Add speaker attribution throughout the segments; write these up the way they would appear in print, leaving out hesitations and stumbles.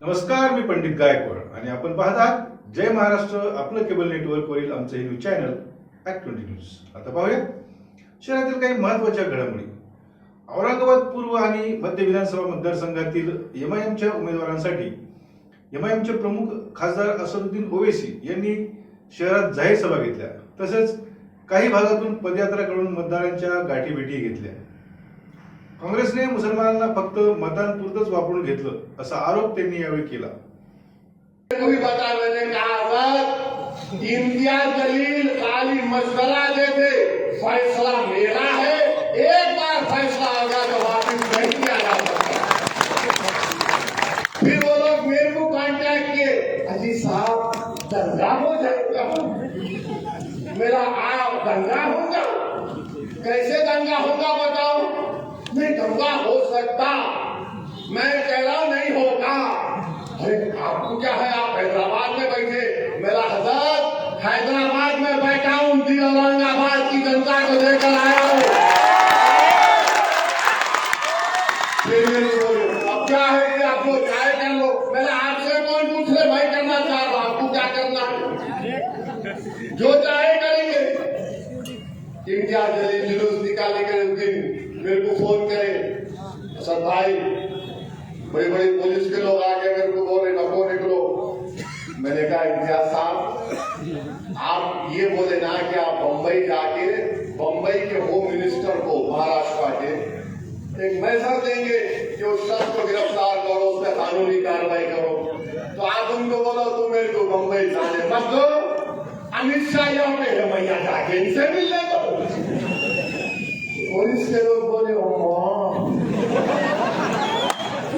Speaker 1: नमस्कार, मी पंडित गायकवाड आणि आपण पाहत आहात जय महाराष्ट्र आपलं केबल नेटवर्कवरील आमचं हे न्यूज चॅनल ॲक्ट 20 न्यूज. आता पाहूया शहरातील काही महत्त्वाच्या घडामोडी. औरंगाबाद पूर्व आणि मध्य विधानसभा मतदारसंघातील एमआयएमच्या उमेदवारांसाठी एमआयएमचे प्रमुख खासदार असदुद्दीन ओवैसी यांनी शहरात जाहीर सभा घेतल्या. तसेच काही भागातून पदयात्रा करून मतदारांच्या गाठीभेटी घेतल्या. काँग्रेसने मुसलमानांना फक्त मतदानपुरतंच वापरून घेतलं असा आरोप त्यांनी यावेळी केला.
Speaker 2: भी बता मैंने कहा इम्तियाज जलील खाली मशवरा देते, फैसला मेरा है, एक बार फैसला होगा तो वापिस नहीं किया जा सकता. फिर वो लोग मेरे को कांटेक्ट किए, अजी साहब दंगा हो जाएगा, मेरा आप दंगा होगा, कैसे दंगा होगा बताओ. नहीं दंगा हो सकता, मैं कह रहा हूं नहीं होगा. अरे आपको क्या है, आप हैदराबाद में बैठे, मेरा हजरत हैदराबाद में बैठा हूं, दिल औरंगाबाद की जनता को लेकर आया हूं. फिर मेरे बोलो अब क्या है कि आप लोग चाहे कर लो, मैंने आपसे कोई पूछ ले भाई करना चाह रहा, आपको क्या करना है, जो चाहे करेंगे. इम्तियाज जलील जुलूस निकालने के दिन मेरे को फोन करे, सब भाई बड़ी बड़ी पुलिस के लोग आके मेरे को बोले नको निकलो. मैंने कहा इम्तियाज साहब आप ये बोले ना कि आप बम्बई जाके बम्बई के होम मिनिस्टर को महाराष्ट्र के एक मैसेज देंगे कि उस शख्स को गिरफ्तार करो, उस पर कानूनी कार्रवाई करो. तो आप उनको बोलो तुम मेरे को बम्बई जाने मत दो, अमित शाह यहाँ पे है, मैया जाके इनसे मिल ले दो. पुलिस के लोग बोले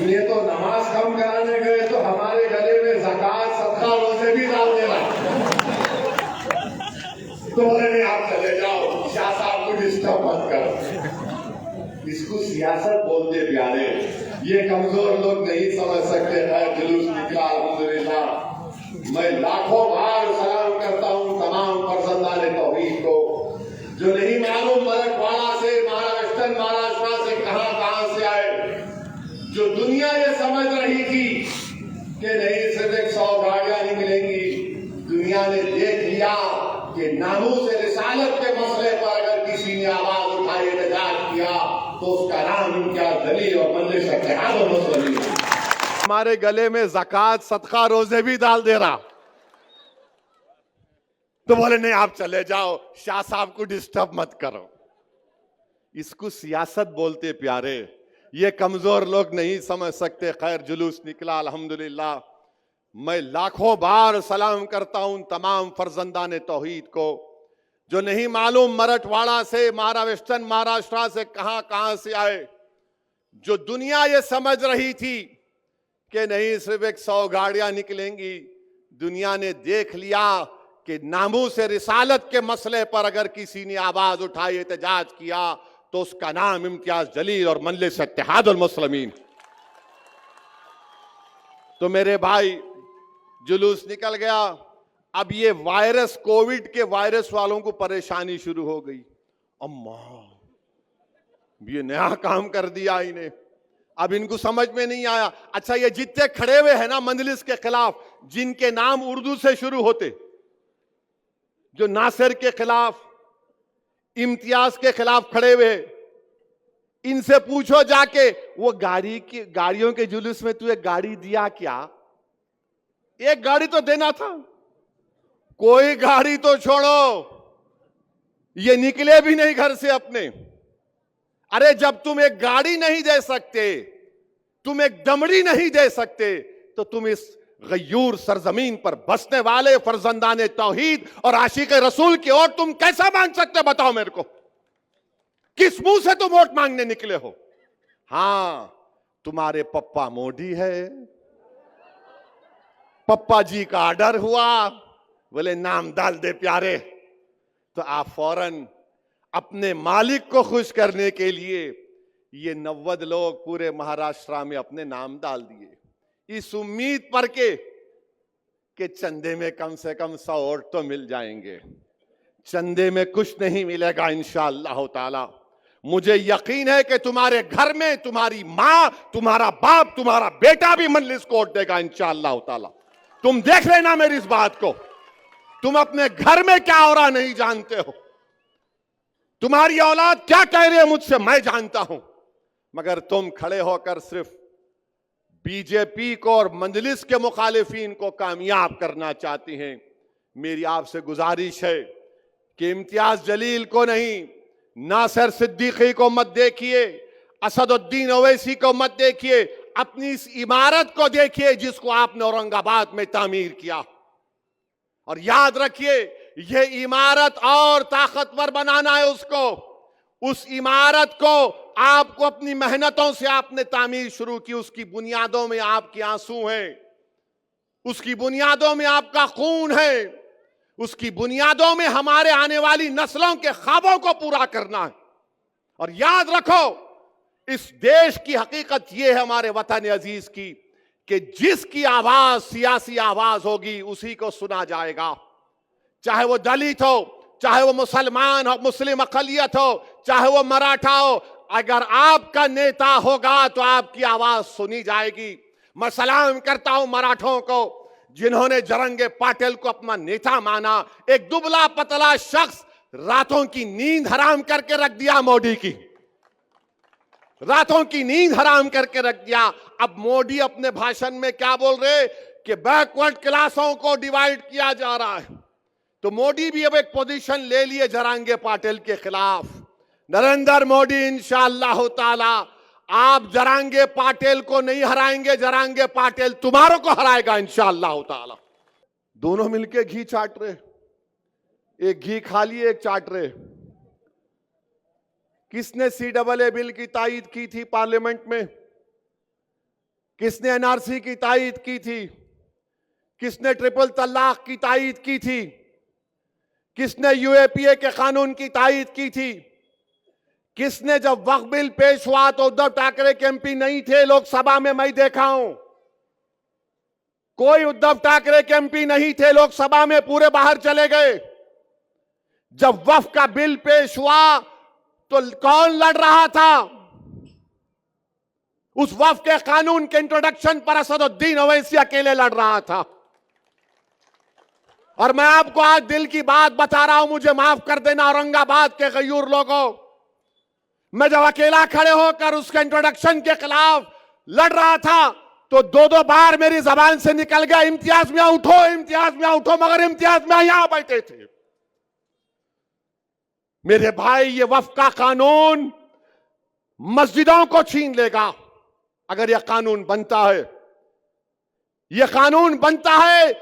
Speaker 2: ये तो नमाज कम कराने गए तो हमारे गले में ज़कात सदका रोज़े भी डाल देना. तो बोले नहीं आप चले जाओ, शाह साहब को डिस्टर्ब मत करो. इसको सियासत बोलते प्यारे, ये कमजोर लोग नहीं समझ सकते है. जुलूस निकला अल्हम्दुलिल्लाह. मैं लाखों बार सलाम करता हूँ तमाम फर्जंदाने तौहीद को, जो नहीं मालूम मराठवाड़ा से महाराष्ट्र महाराष्ट्र से कहां से आए, जो दुनिया ये समझ रही थी कि नहीं सिर्फ 100 गाड़ियां निकलेंगी. दुनिया ने देख लिया कि नामूस रिसालत के मसले पर अगर किसी ने आवाज उठाई, एहतजाज किया तो उसका नाम इम्तियाज जलील और मंदिर से
Speaker 3: हमारे गले में ज़कात सदका रोजे भी डाल दे रहा. तो बोले नहीं आप चले जाओ, शाह साहब को डिस्टर्ब मत करो. इसको सियासत बोलते प्यारे, ये कमजोर लोग नहीं समझ सकते. खैर जुलूस निकला अल्हम्दुलिल्लाह. मैं लाखों बार सलाम करता हूं तमाम फर्जंदाने तौहीद को, जो नहीं मालूम मराठवाड़ा से महाराष्ट्र महाराष्ट्र से कहां से आए, जो दुनिया ये समझ रही थी कि नहीं सिर्फ 100 गाड़ियां निकलेंगी. दुनिया ने देख लिया कि नामूस रिसालत के मसले पर अगर किसी ने आवाज उठाई, एहतजाज किया तो उसका नाम इम्तियाज जलील और मजलिस इत्तेहादुल मुस्लिमीन. तो मेरे भाई जुलूस निकल गया. अब ये वायरस कोविड के वायरस वालों को परेशानी शुरू हो गई. अम्मा ये नया काम कर दिया इन्हें. अब इनको समझ में नहीं आया. अच्छा ये जितने खड़े हुए हैं ना मजलिस के खिलाफ, जिनके नाम उर्दू से शुरू होते, जो नासिर के खिलाफ इम्तियाज के खिलाफ खड़े हुए, इनसे पूछो जाके वो गाड़ियों के जुलूस में तू एक गाड़ी दिया क्या? एक गाड़ी तो देना था. कोई गाड़ी तो छोड़ो, ये निकले भी नहीं घर से अपने. अरे जब तुम एक गाड़ी नहीं दे सकते, तुम एक दमड़ी नहीं दे सकते, तो तुम इस गयूर सरजमीन पर बसने वाले फर्जंदाने तौहीद और आशिक रसूल की ओर तुम कैसा मांग सकते? बताओ मेरे को, किस मुंह से तुम वोट मांगने निकले हो? हां तुम्हारे पप्पा मोदी है, पप्पा जी का ऑर्डर हुआ, बोले नाम डाल दे प्यारे, तो आप फौरन अपने मालिक को खुश करने के लिए ये 90 लोग पूरे महाराष्ट्र में अपने नाम डाल दिए, इस उम्मीद पर कि चंदे में कम से कम 100 वोट तो मिल जाएंगे. चंदे में कुछ नहीं मिलेगा इंशाअल्लाह ताला. मुझे यकीन है कि तुम्हारे घर में तुम्हारी मां, तुम्हारा बाप, तुम्हारा बेटा भी मजलिस को वोट देगा इंशाअल्लाह ताला। तुम देख लेना मेरी इस बात को। तुम अपने घर में क्या हो रहा नहीं जानते हो। तुम्हारी औलाद क्या कह रही है मुझसे मैं जानता हूं, मगर तुम खड़े होकर सिर्फ बीजेपी को और मजलिस के मुखालिफिन को कामयाब करना चाहती हैं। मेरी आपसे गुजारिश है कि इम्तियाज जलील को नहीं, नासिर सिद्दीकी को मत देखिए, असदुद्दीन ओवैसी को मत देखिए, अपनी इस इमारत को देखिए जिसको आपने औरंगाबाद में तामीर किया। और याद रखिए, यह इमारत और ताकतवर बनाना है उसको। उस इमारत को आपको अपनी मेहनतों से आपने तामीर शुरू की। उसकी बुनियादों में आपके आंसू हैं, उसकी बुनियादों में आपका खून है, उसकी बुनियादों में हमारे आने वाली नस्लों के ख्वाबों को पूरा करना है। और याद रखो, इस देश की हकीकत यह है हमारे वतन अजीज की, कि जिसकी आवाज सियासी आवाज होगी उसी को सुना जाएगा। चाहे वो दलित हो, चाहे वो मुसलमान हो, मुस्लिम अकलियत हो, चाहे वो मराठा हो, अगर आपका नेता होगा तो आपकी आवाज सुनी जाएगी। मैं सलाम करता हूं मराठों को जिन्होंने जरंगे पाटिल को अपना नेता माना। एक दुबला पतला शख्स रातों की नींद हराम करके रख दिया मोदी की, रातों की नींद हराम करके रख दिया। अब मोदी अपने भाषण में क्या बोल रहे कि बैकवर्ड क्लासों को डिवाइड किया जा रहा है। तो मोदी भी अब एक पोजीशन ले लिए जरंगे पाटिल के खिलाफ। नरेंद्र मोदी इंशाअल्लाह ताला आप जरंगे पाटिल को नहीं हराएंगे, जरंगे पाटिल तुम्हारों को हराएगा इंशाअल्लाह ताला। दोनों मिलके घी चाट रहे, एक घी खा लिए एक चाट रहे। किसने CAA बिल की तायीद की थी पार्लियामेंट में? किसने NRC की तायीद की थी? किसने ट्रिपल तलाक की तायीद की थी? किसने UAPA के कानून की तायीद की थी? किसने जब वक्फ बिल पेश हुआ तो उद्धव ठाकरे के MP नहीं थे लोकसभा में, मैं देखा हूं। कोई उद्धव ठाकरे के MP नहीं थे लोकसभा में, पूरे बाहर चले गए। जब वक्फ का बिल पेश हुआ तो कौन लड़ रहा था? उस वक्फ के कानून के इंट्रोडक्शन पर असदुद्दीन ओवैसी अकेले लड़ रहा था। और मैं आपको आज दिल की बात बता रहा हूं, मुझे माफ कर देना औरंगाबाद के गयूर लोगों, मैं जब अकेला खड़े होकर उसके इंट्रोडक्शन के खिलाफ लड़ रहा था तो दो बार मेरी जबान से निकल गया इम्तियाज मियां उठो, इम्तियाज मियां उठो, मगर इम्तियाज मियां यहां बैठे थे। मेरे भाई, ये वक्फ का कानून मस्जिदों को छीन लेगा अगर यह कानून बनता है। यह कानून बनता है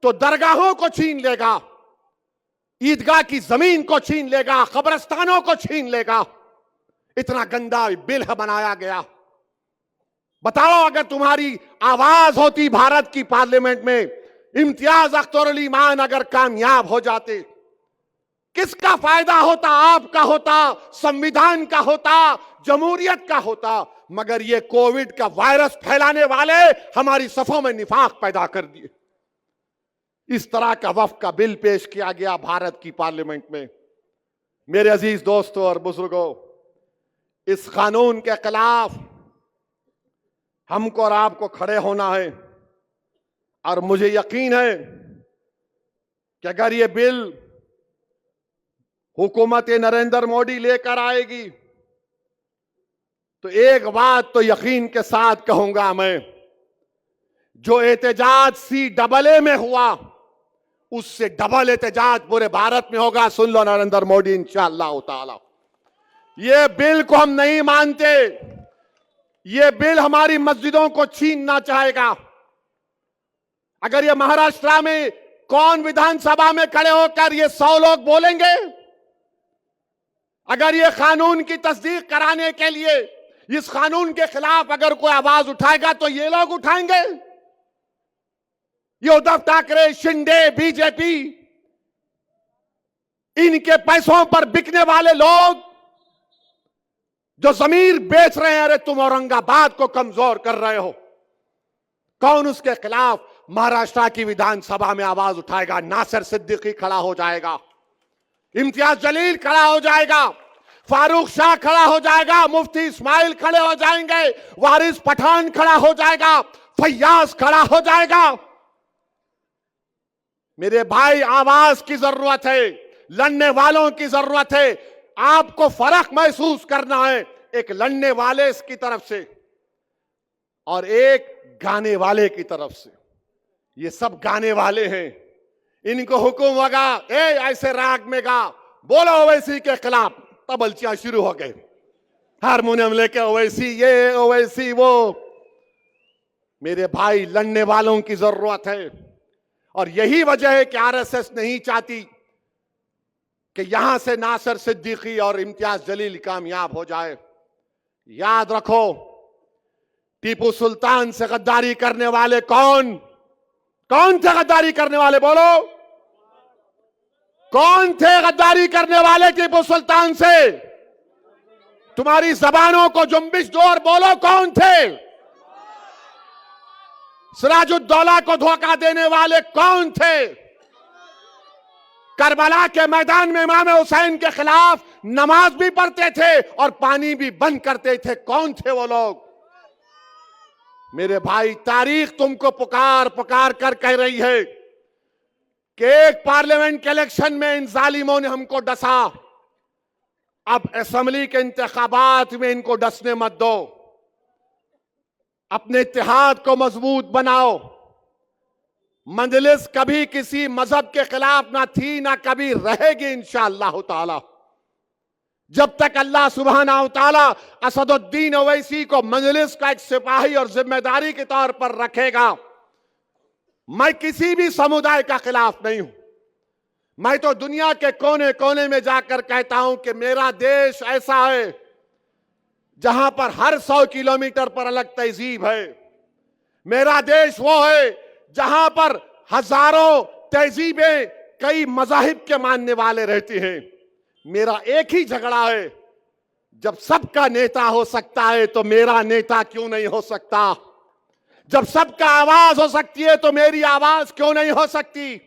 Speaker 3: तो दरगाहों को छीन लेगा, ईदगाह की जमीन को छीन लेगा, कब्रिस्तानों को छीन लेगा। इतना गंदा बिल बनाया गया। बताओ, अगर तुम्हारी आवाज होती भारत की पार्लियामेंट में, इम्तियाज अख्तर अली मान अगर कामयाब हो जाते, किसका फायदा होता? आपका होता, संविधान का होता, जमहूरियत का होता। मगर ये कोविड का वायरस फैलाने वाले हमारी सफों में निफाक पैदा कर दिए। इस तरह का वक्फ का बिल पेश किया गया भारत की पार्लियामेंट में। मेरे अजीज दोस्तों और बुजुर्गों, इस कानून के खिलाफ हमको और आपको खड़े होना है। और मुझे यकीन है कि अगर ये बिल हुकूमत नरेंद्र मोदी लेकर आएगी तो एक बात तो यकीन के साथ कहूंगा मैं, जो एहतजाज CAA में हुआ उससे डबल एहतजाज पूरे भारत में होगा। सुन लो नरेंद्र मोदी इंशाअल्लाह ताला। ये बिल को हम नहीं मानते। ये बिल हमारी मस्जिदों को छीनना चाहेगा। अगर ये महाराष्ट्र में कौन विधानसभा में खड़े होकर ये 100 लोग बोलेंगे? अगर ये कानून की तस्दीक कराने के लिए इस कानून के खिलाफ अगर कोई आवाज उठाएगा तो ये लोग उठाएंगे। ये उद्धव ठाकरे, शिंदे, बीजेपी, इनके पैसों पर बिकने वाले लोग जो जमीर बेच रहे हैं, अरे तुम औरंगाबाद को कमजोर कर रहे हो। कौन उसके खिलाफ महाराष्ट्र की विधानसभा में आवाज उठाएगा? नासिर सिद्दीकी खड़ा हो जाएगा, इम्तियाज जलील खड़ा हो जाएगा, फारूक शाह खड़ा हो जाएगा, मुफ्ती इस्माइल खड़े हो जाएंगे, वारिस पठान खड़ा हो जाएगा, फैयाज खड़ा हो जाएगा। मेरे भाई, आवाज की जरूरत है, लड़ने वालों की जरूरत है। आपको फर्क महसूस करना है, एक लड़ने वाले की तरफ से और एक गाने वाले की तरफ से। ये सब गाने वाले हैं, इनको हुक्म होगा, ए ऐसे राग में गा, बोलो ओवैसी के खिलाफ, तबलचियां शुरू हो गए, हारमोनियम लेके ओवैसी ये ओवैसी वो। मेरे भाई, लड़ने वालों की जरूरत है और यही वजह है कि आरएसएस नहीं चाहती कि यहां से नासिर सिद्दीकी और इम्तियाज जलील कामयाब हो जाए। याद रखो, टीपू सुल्तान से गद्दारी करने वाले कौन थे? गद्दारी करने वाले बोलो, कौन थे गद्दारी करने वाले टीपू सुल्तान से? तुम्हारी जबानों को जुम्बिश दो और बोलो, कौन थे? सिराजुद्दौला को धोखा देने वाले कौन थे? करबला के मैदान में इमाम हुसैन के खिलाफ नमाज भी पढ़ते थे और पानी भी बंद करते थे, कौन थे वो लोग? मेरे भाई, तारीख तुमको पुकार पुकार कर कह रही है कि एक पार्लियामेंट के इलेक्शन में इन जालिमों ने हमको डसा, अब असेंबली के इंतखाबात में इनको डसने मत दो। अपने इत्तेहाद को मजबूत बनाओ। मजलिस कभी किसी मजहब के खिलाफ ना थी, ना कभी रहेगी इंशाअल्लाह ताला। जब तक अल्लाह सुब्हानहू व तआला असदुद्दीन ओवैसी को मजलिस का एक सिपाही और जिम्मेदारी के तौर पर रखेगा, मैं किसी भी समुदाय का खिलाफ नहीं हूं। मैं तो दुनिया के कोने कोने में जाकर कहता हूं कि मेरा देश ऐसा है जहां पर हर 100 किलोमीटर पर अलग तहजीब है। मेरा देश वो है जहां पर हजारों तहजीबें, कई मजाहिब के मानने वाले रहते हैं। मेरा एक ही झगड़ा है, जब सबका नेता हो सकता है तो मेरा नेता क्यों नहीं हो सकता? जब सबका आवाज हो सकती है तो मेरी आवाज क्यों नहीं हो सकती?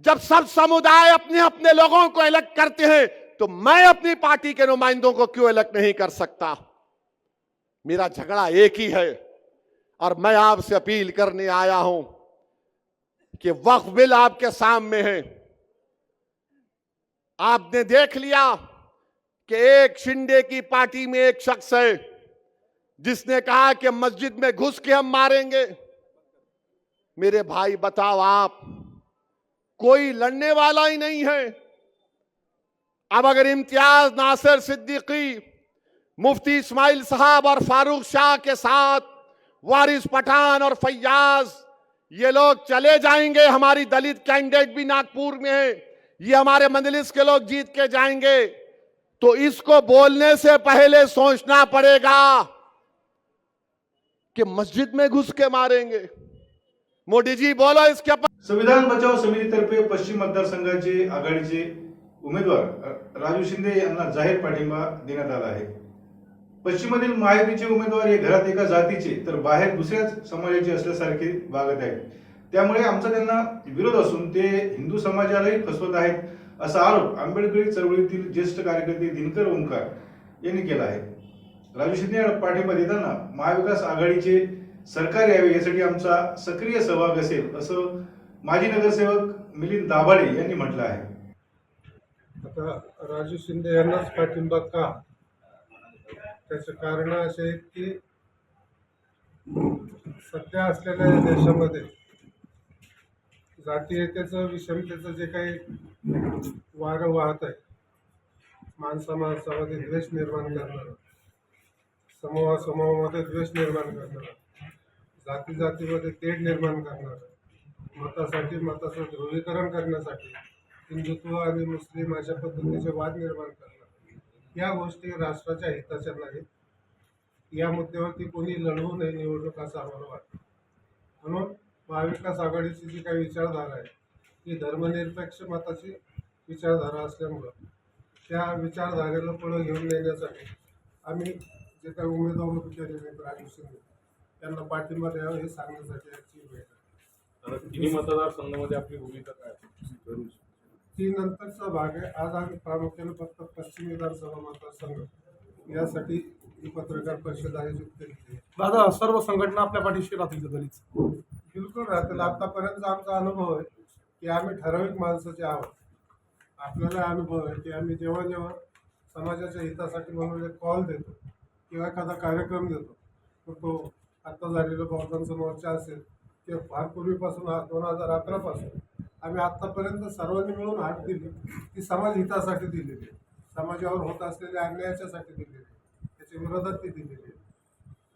Speaker 3: जब सब समुदाय अपने अपने लोगों को अलग करते हैं तो मैं अपनी पार्टी के नुमाइंदों को क्यों अलग नहीं कर सकता? मेरा झगड़ा एक ही है और मैं आपसे अपील करने आया हूं कि वक्फ बिल आपके सामने है। आपने देख लिया कि एक शिंदे की पार्टी में एक शख्स है जिसने कहा कि मस्जिद में घुस के हम मारेंगे। मेरे भाई, बताओ आप, कोई लड़ने वाला ही नहीं है। अब अगर इम्तियाज, नासिर सिद्दीकी, मुफ्ती इस्माइल साहब और फारूक शाह के साथ वारिस पठान और फैयाज, ये लोग चले जाएंगे, हमारी दलित कैंडिडेट भी नागपुर में है, ये हमारे मजलिस के लोग जीत के जाएंगे, तो इसको बोलने से पहले सोचना पड़ेगा कि मस्जिद में घुस के मारेंगे। मोदी जी बोलो इसके पर।
Speaker 1: संविधान बचाव समितीतर्फे पश्चिम मतदारसंघाचे आघाडीचे उमेदवार राजू शिंदे यांना जाहीर पाठिंबा देण्यात आला आहे। पश्चिममधील महायुतीचे उमेदवार हे घरात एका जातीचे तर बाहेर दुसऱ्याच समाजाचे असल्यासारखे वागत आहेत, त्यामुळे आमचा त्यांना विरोध असून ते हिंदू समाजालाही फसवत आहेत, असा आरोप आंबेडकरी चळवळीतील ज्येष्ठ कार्यकर्ते दिनकर ओंकार यांनी केला आहे। राजू शिंदे यांना पाठिंबा देताना महाविकास आघाडीचे सरकार यावे यासाठी आमचा सक्रिय सहभाग असेल, असं माजी नगरसेवक मिलिंद दाभाडे यांनी म्हटलं आहे।
Speaker 4: आता राजू शिंदे यांनाच पाठिंबा का? त्याचे कारण असे आहेत की सध्या असलेल्या देशामध्ये जातीयतेचं, विषमतेचं जे काही वारं वाहत आहे, माणसामाणसामध्ये द्वेष निर्माण करणारं, समूहामध्ये द्वेष निर्माण करणारं, जाती जातीमध्ये तेढ निर्माण करणारं, मताचं ध्रुवीकरण करण्यासाठी हिंदुत्व आणि मुस्लिम अशा पद्धतीचे वाद निर्माण करणार, या गोष्टी राष्ट्राच्या हिताच्या नाहीत। या मुद्द्यावरती कोणी लढवू नये निवडणूक, असं आम्हाला वाटतं। म्हणून महाविकास आघाडीची जी काही विचारधारा आहे ही धर्मनिरपेक्ष मताची विचारधारा असल्यामुळं त्या विचारधारेला पुढे घेऊन नेण्यासाठी आम्ही जे काही उमेदवार उभे केलेले आहेत राजू शिंदे त्यांना पाठिंबा द्यावा हे सांगण्यासाठी आजची भेट आहे।
Speaker 5: तिन्ही मतदारसंघामध्ये आपली भूमिका काय?
Speaker 4: ती नंतरचा भाग आहे. आज आम्ही प्रामुख्याने फक्त पश्चिम विधानसभा मतदारसंघ यासाठी ही पत्रकार परिषद आयोजित केली आहे.
Speaker 5: दादा, सर्व संघटना आपल्या पाठीशी राहतील का दलित?
Speaker 4: बिलकुल राहतील. आतापर्यंत आमचा अनुभव आहे की आम्ही ठराविक माणसाचे आहोत. आपल्याला अनुभव आहे की आम्ही जेव्हा जेव्हा समाजाच्या हितासाठी म्हणून एक कॉल देतो किंवा एखादा कार्यक्रम देतो, तर तो आत्ता झालेला बहुजनचा मोर्चा असेल किंवा फार पूर्वीपासून 2011 पासून आम्ही आत्तापर्यंत सर्वांनी मिळून हात दिली ती समाज हितासाठी दिलेली आहे. समाजावर होत असलेल्या अन्यायाच्यासाठी दिलेली आहे, त्याच्या विरोधात ती दिलेली आहे.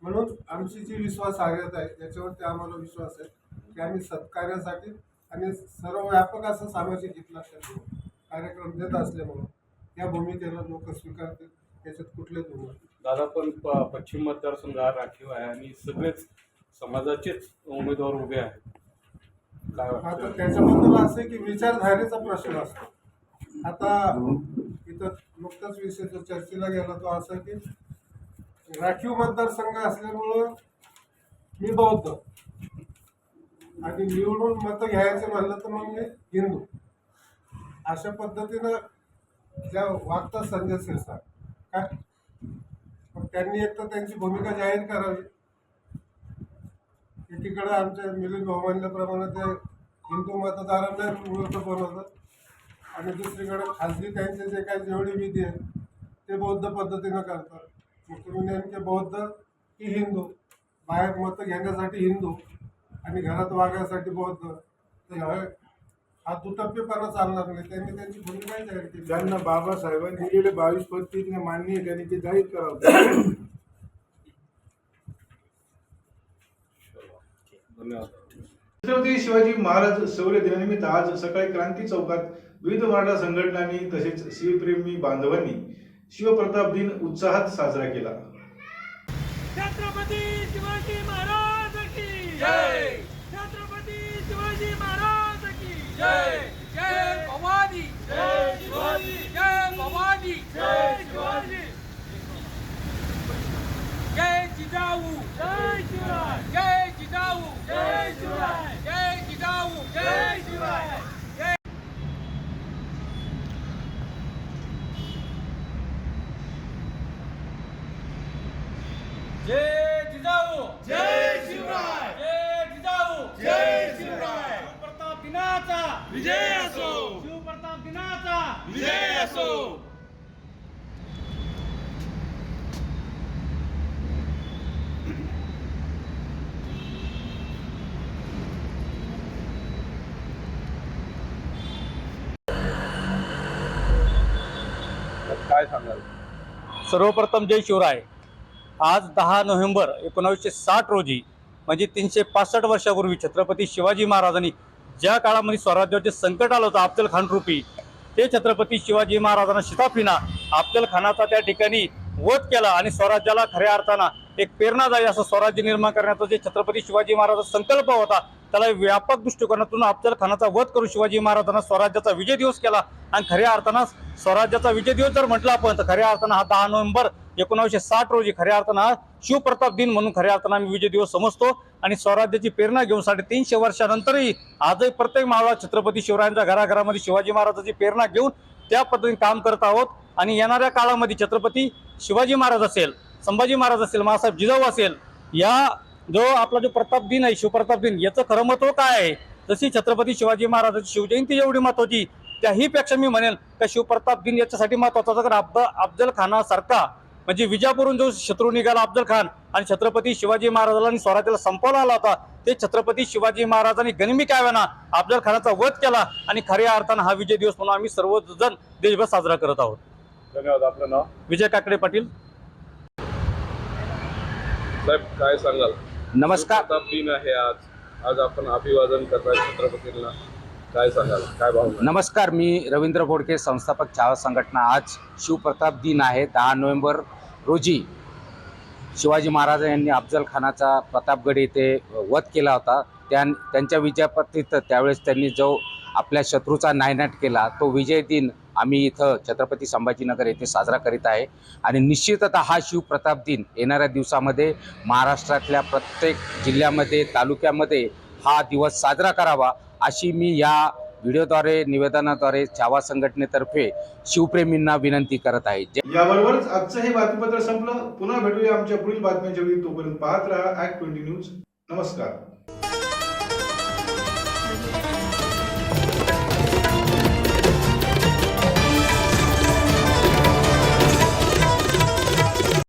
Speaker 4: म्हणून आमची जी विश्वासार्हता आहे त्याच्यावरती आम्हाला विश्वास आहे की आम्ही सत्कार्यासाठी आणि सर्व व्यापक असं सामाजिक हित लक्षात घेऊन कार्यक्रम देत असल्यामुळं या भूमिकेला लोक स्वीकारतील, त्याच्यात कुठले दुमत नाही.
Speaker 6: दादा, पण पश्चिम मतदारसंघ हा राखीव आहे आणि सगळेच समाजाचेच उमेदवार उभे आहेत. काय
Speaker 4: आता
Speaker 6: वाटतं?
Speaker 4: त्याच्याबद्दल असं आहे की विचारधारेचा प्रश्न असतो. आता इथं नुकताच विषय जो चर्चेला गेला तो असा की राखीव मतदारसंघ असल्यामुळं मी बौद्ध आणि निवडून मतं घ्यायचं म्हणलं तर मग मी हिंदू, अशा पद्धतीनं ज्या वागतात संजय शिरसाट काय, पण त्यांनी एक तर त्यांची भूमिका जाहीर करावी. एकीकडे आमच्या मिलिंद भाऊ म्हणल्याप्रमाणे ते हिंदू मतदारांना मूर्ख बनवतात आणि दुसरीकडे खाजगी त्यांचे जे काही जेवढी विधी आहेत ते बौद्ध पद्धतीनं करतात. मग तुम्ही नेमके बौद्ध की हिंदू? बाहेर मतं घेण्यासाठी हिंदू आणि घरात वागण्यासाठी बौद्ध, तर हा दुटप्पीपणा चालणार नाही. त्यांनी त्यांची भूमिका जाहीर केली.
Speaker 7: ज्यांना बाबासाहेबांनी दिलेले 22 प्रतिज्ञा मान्य आहे त्यांनी ते जाहीर करावं.
Speaker 6: धन्यवाद.
Speaker 1: छत्रपती शिवाजी महाराज शौर्य दिनानिमित्त आज सकाळी क्रांती चौकात विविध मराठा संघटनांनी तसेच शिवप्रेमी बांधवांनी शिवप्रताप दिन उत्साहात साजरा केला.
Speaker 8: छत्रपती शिवाजी महाराज की जय. छत्रपती शिवाजी महाराज की जय. जय भवानी, जय शिवाजी, जय भवानी, जय शिवाजी, जय जिजाऊ, जय शिवराय, जय जिजाऊ, जय शिवराय, जय जिजाऊ, जय शिवराय. जय जिजाऊ, जय शिवराय, जय जिजाऊ, जय शिवराय. शिवप्रताप दिनाचा विजय असो. शिवप्रताप दिनाचा विजय असो.
Speaker 6: काय सांगाल?
Speaker 9: सर्वप्रथम जय शिवराय. आज 10 नोव्हेंबर 1960 रोजी म्हणजे 365 वर्षापूर्वी छत्रपती शिवाजी महाराजांनी ज्या काळामध्ये स्वराज्याचे संकट आलं होतं अफजल खान रूपी, ते छत्रपती शिवाजी महाराजांना शिताफीना अफजल खानाचा त्या ठिकाणी वध केला आणि स्वराज्याला खऱ्या अर्थानं एक प्रेरणादायी असं स्वराज्य निर्माण करण्याचा जे छत्रपती शिवाजी महाराजांचा संकल्प होता, त्याला व्यापक दृष्टिकोनातून अफजल खानाचा वध करून शिवाजी महाराजांना स्वराज्याचा विजय दिवस केला. आणि खऱ्या अर्थानं स्वराज्याचा विजय दिवस जर म्हटलं आपण तर खऱ्या अर्थानं हा 10 नोव्हेंबर 1960 रोजी खऱ्या अर्थानं हा शिवप्रताप दिन म्हणून खऱ्या अर्थानं आम्ही विजय दिवस समजतो. आणि स्वराज्याची प्रेरणा घेऊन 350 वर्षानंतरही आजही प्रत्येक मावळा छत्रपती शिवरायांच्या घराघरामध्ये शिवाजी महाराजांची प्रेरणा घेऊन त्या पद्धतीने काम करत आहोत. आणि येणाऱ्या काळामध्ये छत्रपती शिवाजी महाराज असेल, संभाजी महाराज असेल, मासाहेब जिजाऊ असेल, या जो आपला जो प्रताप दिन आहे शिवप्रताप दिन, याचं खरं महत्व काय आहे? जशी छत्रपती शिवाजी महाराजांची शिवजयंती एवढी महत्वाची, त्याहीपेक्षा मी म्हणेल का शिवप्रताप दिन याच्यासाठी महत्वाचा. जर अफजल खानासारखा म्हणजे विजापूरहून जो शत्रू निघाला अफजल खान आणि छत्रपती शिवाजी महाराजांनी स्वराज्याला संपवला आला होता, ते छत्रपती शिवाजी महाराजांनी गनिमी काव्याना अफजल खानाचा वध केला आणि खऱ्या अर्थानं हा विजय दिवस म्हणून आम्ही सर्वजण देशभर साजरा करत आहोत.
Speaker 6: धन्यवाद. आपलं नाव?
Speaker 9: विजय काकडे पाटील.
Speaker 6: साहेब, काय सांगाल?
Speaker 10: नमस्कार.
Speaker 6: शिवप्रताप दिन आहे आज. आज आपण अभिवादन करताय छत्रपतींना. काय सांगाल? काय भावना?
Speaker 10: नमस्कार, मी रवींद्र बोडके, संस्थापक छावा संघटना. आज शिवप्रताप दिन आहे. 10 नोव्हेंबर रोजी शिवाजी महाराज यांनी अफजल खानाचा प्रतापगड येथे वध केला होता. त्यांच्या विजयापत्तीत त्यावेळेस त्यांनी जो आपल्या शत्रूचा नायनाट केला, तो विजय दिन आम्ही इथं छत्रपती संभाजीनगर येथे साजरा करीत आहे. आणि निश्चिततः हा शिवप्रताप दिन येणाऱ्या दिवसामध्ये महाराष्ट्रातल्या प्रत्येक जिल्ह्यामध्ये, तालुक्यामध्ये हा दिवस साजरा करावा अशी मी या व्हिडिओद्वारे निवेदनाद्वारे छावा संघटनेतर्फे शिवप्रेमींना विनंती करत आहे.
Speaker 1: याबरोबरच आजचं हे बातमीपत्र संपलं. पुन्हा भेटूया आमच्या पुढील बातम्यांच्या वेळी. तोपर्यंत पाहत राहा ॲक्ट 20 न्यूज. नमस्कार.